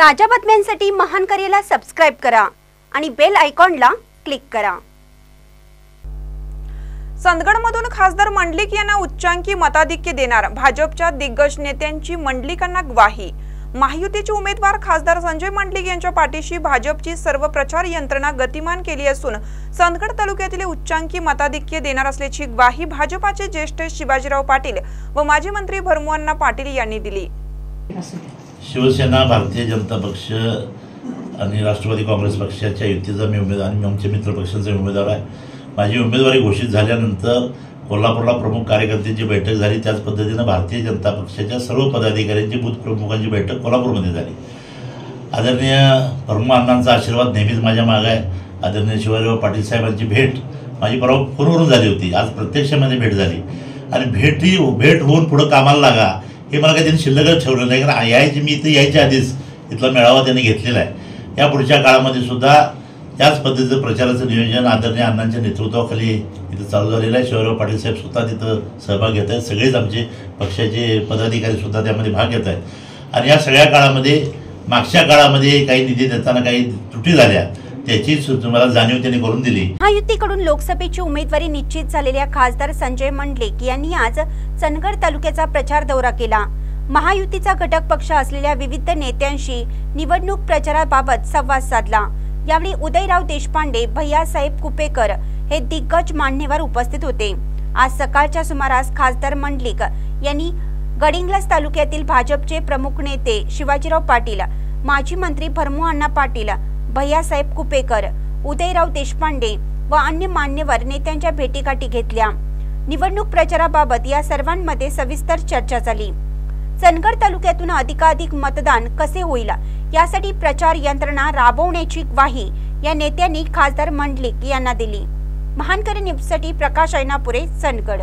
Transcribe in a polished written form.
ताज्या बातम्यांसाठी महान करेला सबस्क्राइब करा आणि बेल आयकॉनला क्लिक करा। संदगडमधून खासदार मंडलिक यांना उच्चांकी मताधिक्य देणार भाजपच्या दिग्गज नेत्यांची मंडलिकांना ग्वाही। महायुतीचे उमेदवार खासदार संजय मंडलिक यांच्या पाठीशी भाजपची सर्व प्रचार यंत्रणा गतिमान केली असून संदगड तालुक्यातील उच्चांकी मताधिक्य देणार असल्याची ग्वाही भाजपाचे ज्येष्ठ शिवाजीराव पाटील व माजी मंत्री भरमू पाटील यांनी दिली। शिवसेना, भारतीय जनता पक्ष आणि राष्ट्रवादी काँग्रेस पक्षाच्या युतीचा मी उमेदवार आणि आमच्या मित्र पक्षांचा उमेदवार आहे। माझी उमेदवारी घोषित झाल्यानंतर कोल्हापूरला प्रमुख कार्यकर्त्यांची बैठक झाली। त्याच पद्धतीने भारतीय जनता पक्षाच्या सर्व पदाधिकाऱ्यांची बूथ प्रमुखांची बैठक कोल्हापूरमध्ये झाली। आदरणीय भरमू अण्णांचा आशीर्वाद नेहमीच माझ्या मागे आहे। आदरणीय शिवाजीराव पाटील साहेबांची भेट माझी परवा फोनवरून झाली होती, आज प्रत्यक्षामध्ये भेट झाली आणि भेट होऊन पुढे कामाला लागा हे मला काही त्यांनी शिल्लकच ठेवलं नाही, कारण यायची मी इथं यायच्या आधीच इथला मेळावा त्यांनी घेतलेला आहे। या पुढच्या काळामध्ये सुद्धा त्याच पद्धतीचं प्रचाराचं नियोजन आदरणीय अण्णांच्या नेतृत्वाखाली इथं चालू झालेलं आहे। शिवाजीराव पाटील साहेब स्वतः तिथं सहभाग घेत आहेत, सगळेच आमचे पक्षाचे पदाधिकारी सुद्धा त्यामध्ये भाग घेत आहेत आणि या सगळ्या काळामध्ये मागच्या काळामध्ये काही निधी देताना काही त्रुटी झाल्या त्याची मला जाणीव त्यांनी करून दिली। महायुतीकडून लोकसभेची उमेदवारी निश्चित झालेल्या खासदार संजय मंडलिक यांनी आज संदगड तालुक्याचा प्रचार दौरा केला। महायुतीचा घटक पक्ष असलेल्या विविध नेत्यांशी निवडणूक प्रचाराबाबत संवाद साधला। यावेळी उदयराव देशपांडे, भैयासाहेब कुपेकर हे दिग्गज मान्यवर उपस्थित होते। आज सकाळच्या सुमारास खासदार मंडलिक यांनी गडिंग्लज तालुक्यातील भाजपचे प्रमुख नेते शिवाजीराव पाटील, माजी मंत्री भरमू पाटील, भैयासाहेब कुपेकर, उदयराव देशपांडे व अन्य मान्यवर नेत्यांच्या भेटीगाठी घेतल्या। निवडणूक प्रचाराबाबत या सर्वांमध्ये सविस्तर चर्चा झाली। संदगड तालुक्यातून अधिकाधिक मतदान कसे होईल यासाठी प्रचार यंत्रणा राबवण्याची ग्वाही या नेत्यांनी खासदार मंडलिक यांना दिली। महानकरी न्यूजसाठी प्रकाश ऐनापुरे, संदगड।